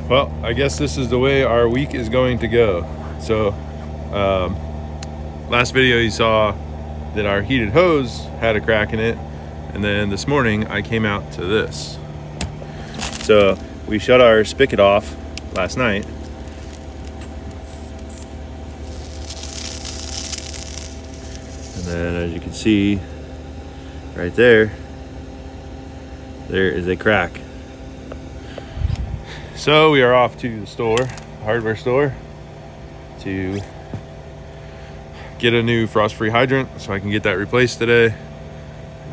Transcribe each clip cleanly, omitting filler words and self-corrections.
Well, I guess this is the way our week is going to go. So, last video you saw that our heated hose had a crack in it, and then this morning I came out to this. So we shut our spigot off last night, and then as you can see right there, there is a crack. So we are off to the store, hardware store, to get a new frost-free hydrant so I can get that replaced today.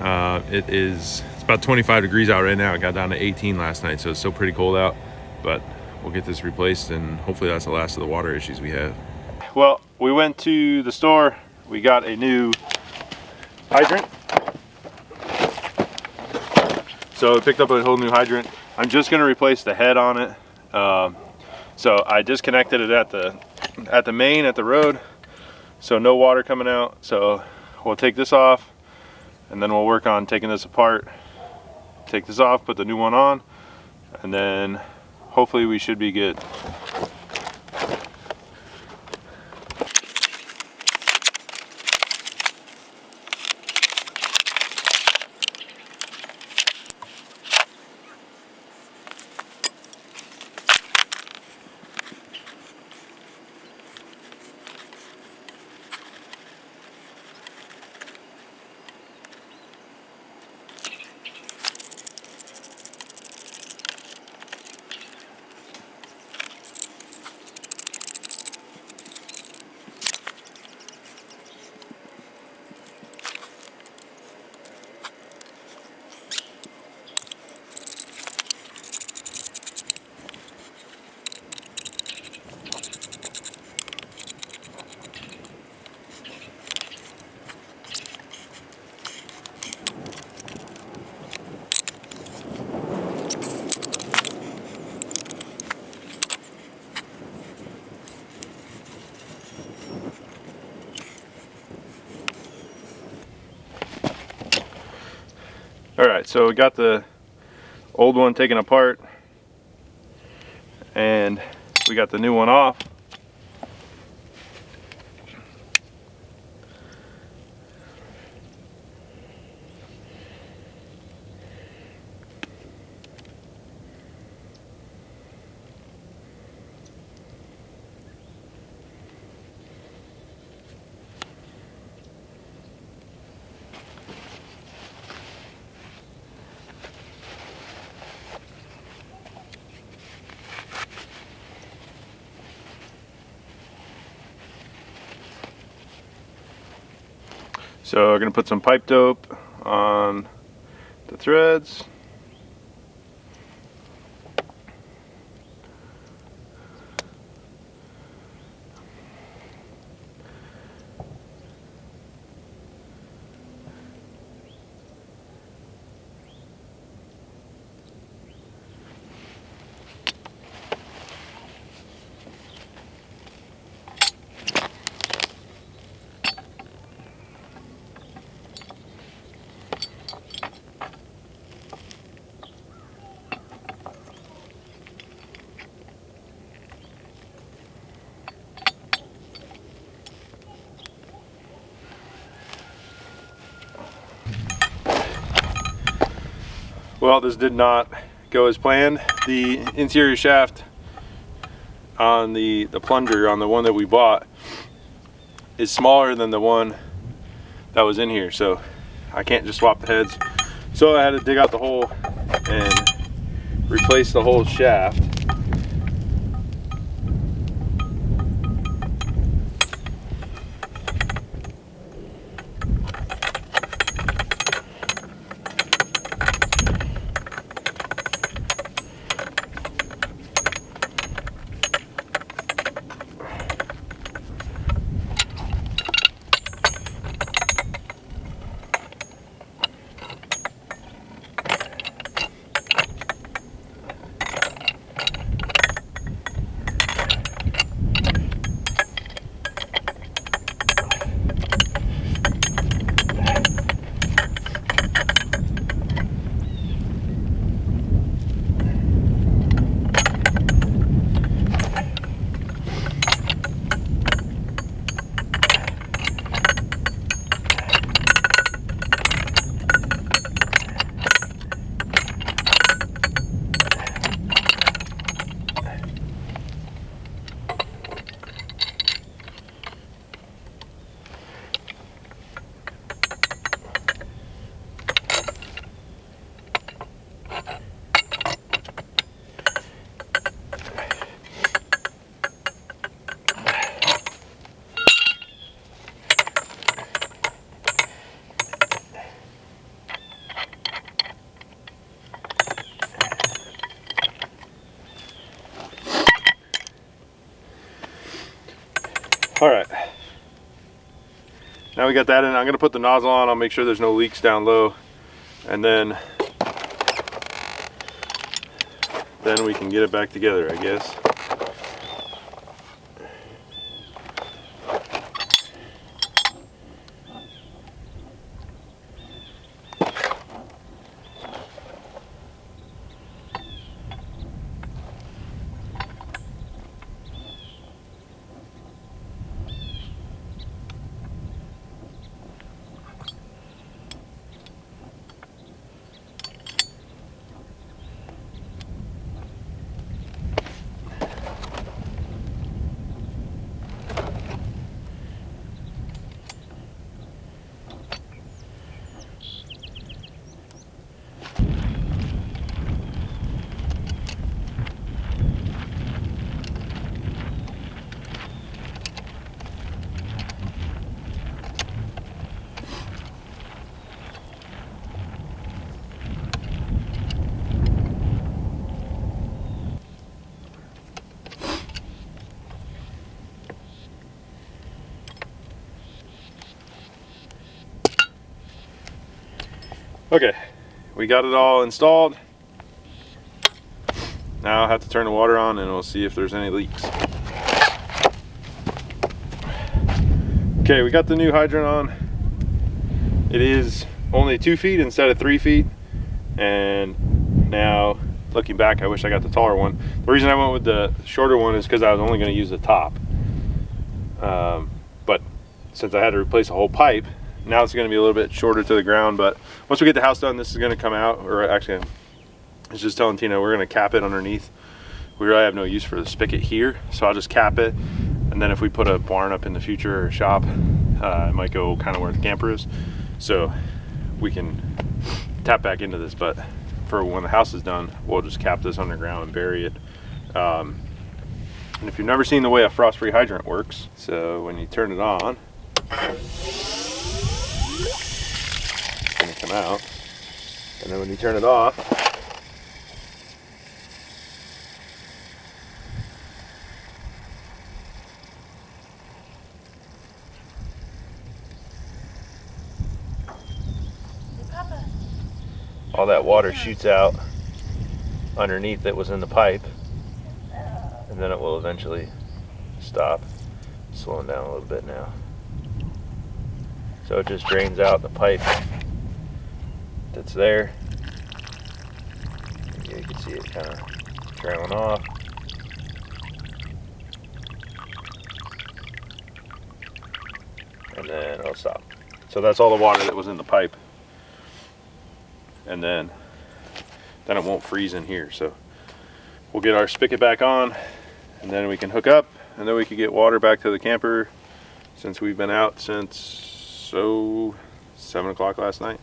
It's about 25 degrees out right now. It got down to 18 last night, so it's still pretty cold out, but we'll get this replaced and hopefully that's the last of the water issues we have. Well, we went to the store, we got a new hydrant. So we picked up a whole new hydrant. I'm just gonna replace the head on it. So I disconnected it at the main at the road, so no water coming out. So we'll take this off, and then we'll work on taking this apart, take this off, put the new one on, and then hopefully we should be good. Alright, so we got the old one taken apart and we got the new one off. So we're going to put some pipe dope on the threads. Well, this did not go as planned. The interior shaft on the plunger, on the one that we bought, is smaller than the one that was in here, so I can't just swap the heads. So I had to dig out the hole and replace the whole shaft. All right. Now we got that in. I'm gonna put the nozzle on. I'll make sure there's no leaks down low, and then we can get it back together, I guess. Okay, we got it all installed. Now I'll have to turn the water on and we'll see if there's any leaks. Okay, we got the new hydrant on. It is only 2 feet instead of 3 feet. And now, looking back, I wish I got the taller one. The reason I went with the shorter one is because I was only going to use the top. But since I had to replace a whole pipe, now it's going to be a little bit shorter to the ground. But once we get the house done, this is going to come out. Or actually, I was just telling Tina we're going to cap it underneath. We really have no use for the spigot here, so I'll just cap it. And then if we put a barn up in the future or a shop, it might go kind of where the camper is. So we can tap back into this, but for when the house is done, we'll just cap this underground and bury it. And if you've never seen the way a frost-free hydrant works, so when you turn it on, it's gonna come out. And then when you turn it off, all that water shoots out underneath that was in the pipe, and then it will eventually stop. Slowing down a little bit now. So it just drains out the pipe that's there. Yeah, you can see it kind of trailing off. And then it'll stop. So that's all the water that was in the pipe. And then it won't freeze in here. So we'll get our spigot back on, and then we can hook up, and then we can get water back to the camper, since we've been out since 7 o'clock last night.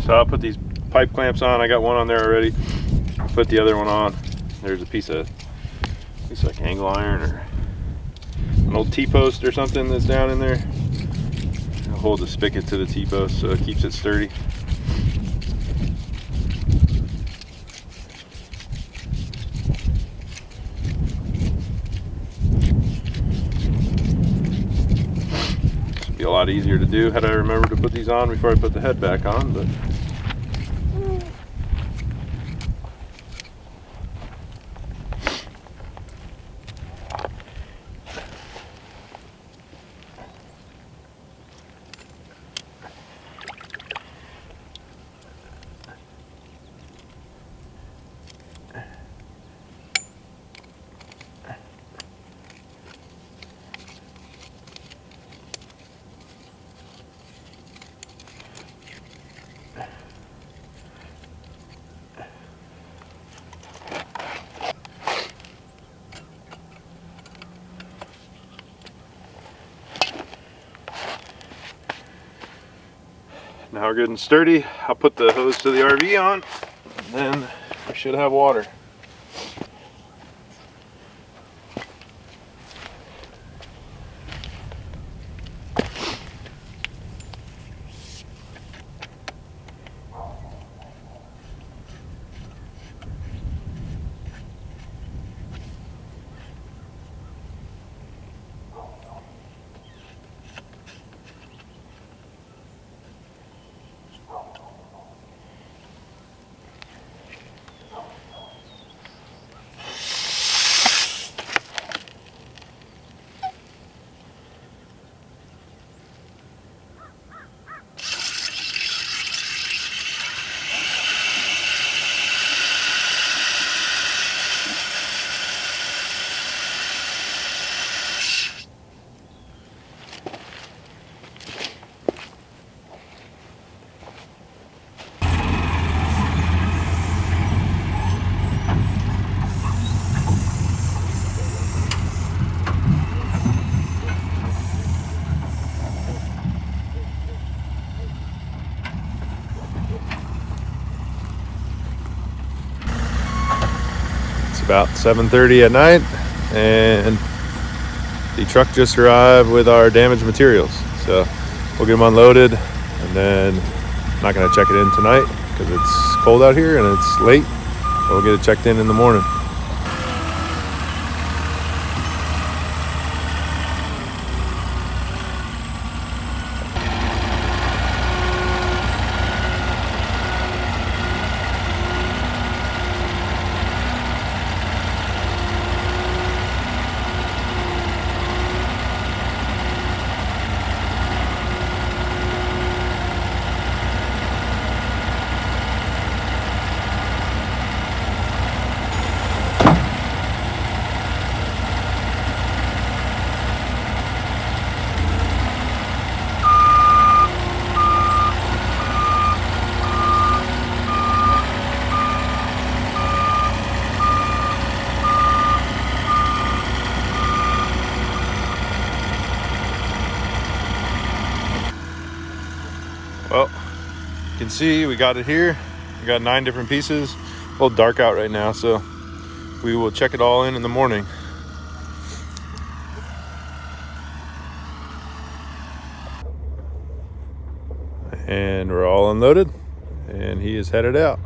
So I'll put these pipe clamps on. I got one on there already. Put the other one on. There's a piece of, looks like angle iron or an old T-post or something that's down in there. I'll hold the spigot to the T-post so it keeps it sturdy. This would be a lot easier to do had I remembered to put these on before I put the head back on, but now we're good and sturdy. I'll put the hose to the RV on, and then we should have water. about 7:30 at night, and the truck just arrived with our damaged materials. So we'll get them unloaded, and then I'm not gonna check it in tonight because it's cold out here and it's late. We'll get it checked in the morning. Well, you can see we got it here. We got 9 different pieces. A little dark out right now, so we will check it all in the morning. And we're all unloaded, and he is headed out.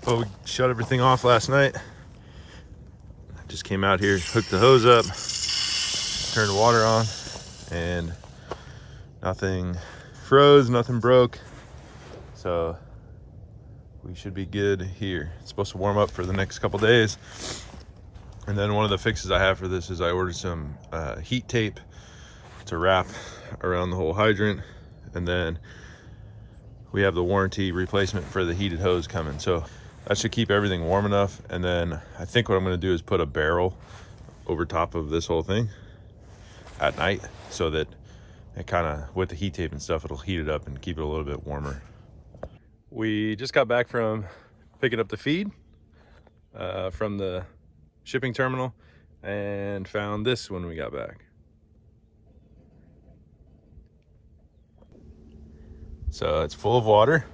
Well, we shut everything off last night. I just came out here, hooked the hose up, turned the water on, and nothing froze, nothing broke. So we should be good here. It's supposed to warm up for the next couple days. And then one of the fixes I have for this is I ordered some heat tape to wrap around the whole hydrant. And then we have the warranty replacement for the heated hose coming. So that should keep everything warm enough. And then I think what I'm gonna do is put a barrel over top of this whole thing at night, so that it kind of, with the heat tape and stuff, it'll heat it up and keep it a little bit warmer. We just got back from picking up the feed from the shipping terminal, and found this when we got back. So it's full of water,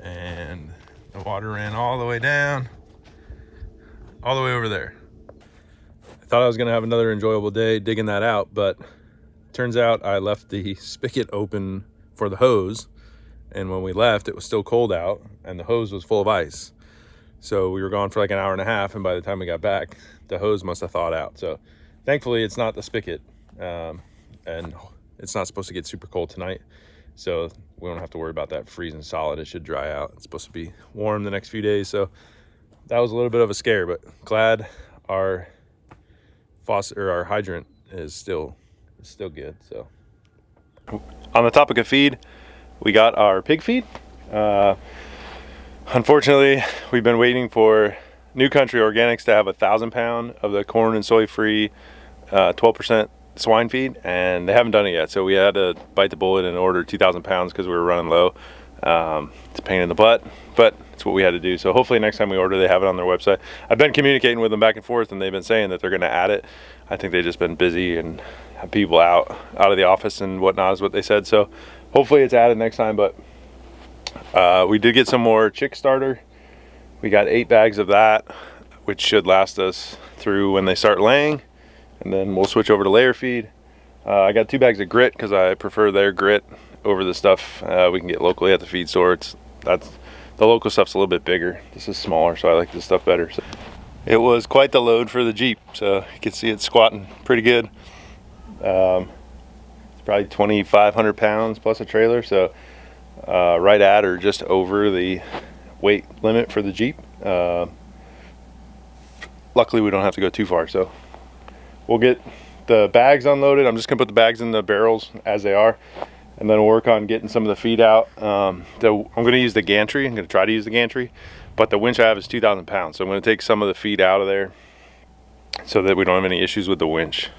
and the water ran all the way down, all the way over there. I thought I was gonna have another enjoyable day digging that out, but turns out I left the spigot open for the hose, and when we left it was still cold out and the hose was full of ice. So we were gone for like an hour and a half, and by the time we got back, the hose must have thawed out. So thankfully it's not the spigot, and it's not supposed to get super cold tonight, so we don't have to worry about that freezing solid. It should dry out. It's supposed to be warm the next few days, so that was a little bit of a scare, but glad our faucet, or our hydrant, is still good. So on the topic of feed, we got our pig feed. Unfortunately, we've been waiting for New Country Organics to have 1,000 pound of the corn and soy free 12% swine feed, and they haven't done it yet. So we had to bite the bullet and order 2,000 pounds because we were running low. It's a pain in the butt, but it's what we had to do. So hopefully next time we order, they have it on their website. I've been communicating with them back and forth, and they've been saying that they're going to add it. I think they've just been busy and have people out of the office and whatnot, is what they said. So hopefully it's added next time. But we did get some more chick starter. We got 8 bags of that, which should last us through when they start laying, and then we'll switch over to layer feed. I got 2 bags of grit because I prefer their grit over the stuff we can get locally at the feed store. The local stuff's a little bit bigger. This is smaller, so I like this stuff better. So it was quite the load for the Jeep, so you can see it squatting pretty good. It's probably 2,500 pounds plus a trailer, so right at or just over the weight limit for the Jeep. Luckily we don't have to go too far, so we'll get the bags unloaded. I'm just gonna put the bags in the barrels as they are, and then we'll work on getting some of the feed out. I'm gonna use the Gantry. I'm gonna try to use the Gantry, but the winch I have is 2,000 pounds, so I'm gonna take some of the feed out of there so that we don't have any issues with the winch.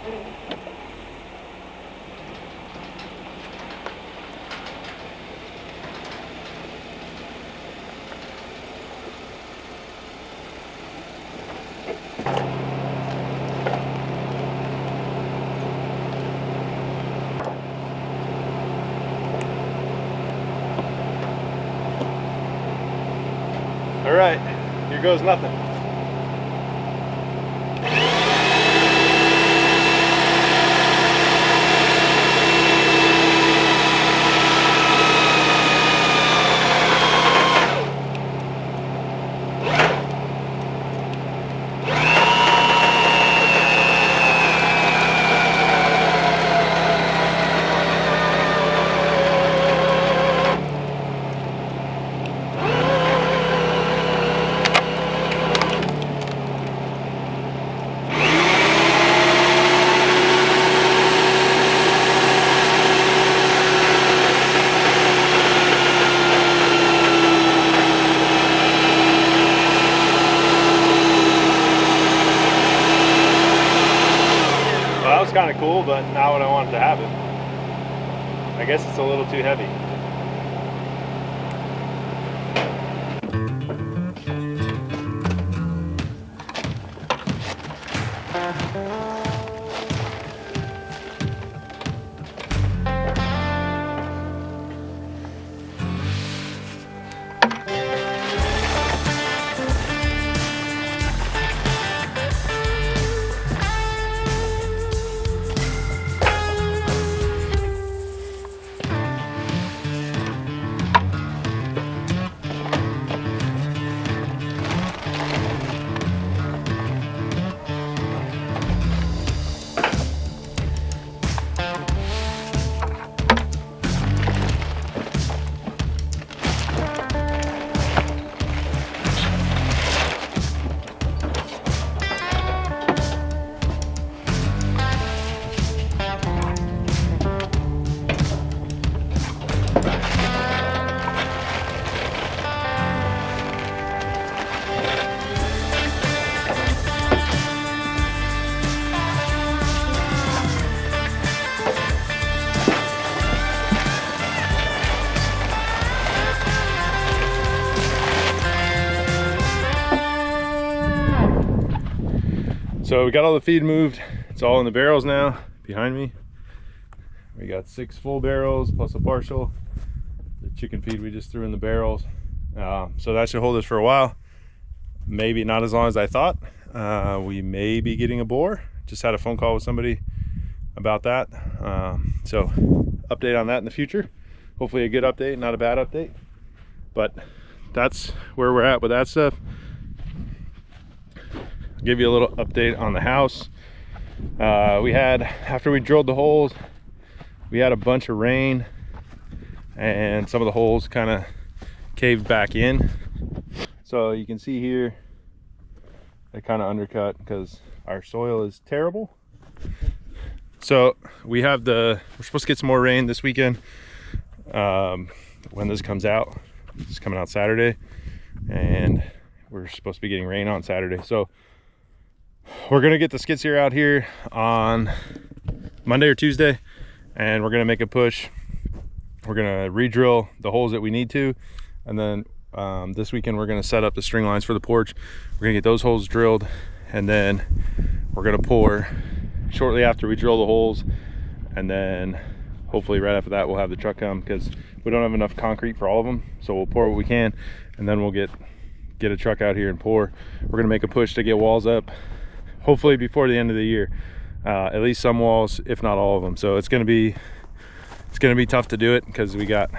All right, here goes nothing. Well, that was kind of cool, but not what I wanted to have it. I guess it's a little too heavy. So we got all the feed moved. It's all in the barrels now behind me. We got 6 full barrels plus a partial. The chicken feed we just threw in the barrels. So that should hold us for a while. Maybe not as long as I thought. We may be getting a boar. Just had a phone call with somebody about that. So update on that in the future. Hopefully a good update, not a bad update. But that's where we're at with that stuff. Give you a little update on the house. After we drilled the holes, we had a bunch of rain and some of the holes kind of caved back in. So you can see here, they kind of undercut because our soil is terrible. So we're supposed to get some more rain this weekend. When this comes out, it's coming out Saturday, and we're supposed to be getting rain on Saturday. So we're gonna get the skid steer out here on Monday or Tuesday, and we're gonna make a push. We're gonna re-drill the holes that we need to, and then this weekend we're gonna set up the string lines for the porch. We're gonna get those holes drilled, and then we're gonna pour shortly after we drill the holes, and then hopefully right after that we'll have the truck come, because we don't have enough concrete for all of them. So we'll pour what we can, and then we'll get a truck out here and pour. We're gonna make a push to get walls up, hopefully before the end of the year. At least some walls, if not all of them. So it's gonna be tough to do it because we got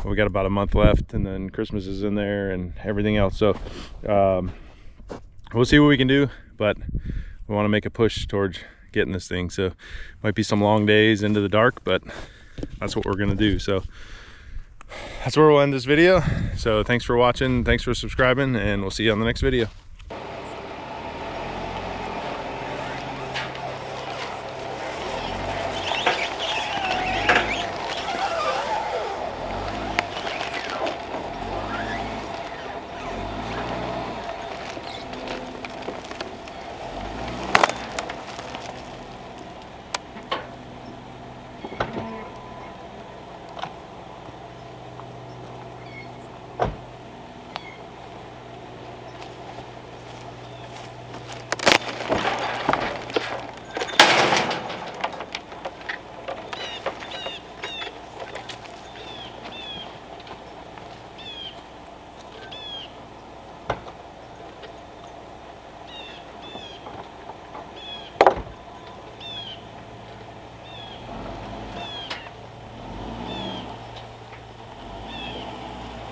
about a month left, and then Christmas is in there and everything else. So we'll see what we can do, but we want to make a push towards getting this thing. So might be some long days into the dark, but that's what we're gonna do. So that's where we'll end this video. So thanks for watching, thanks for subscribing, and we'll see you on the next video.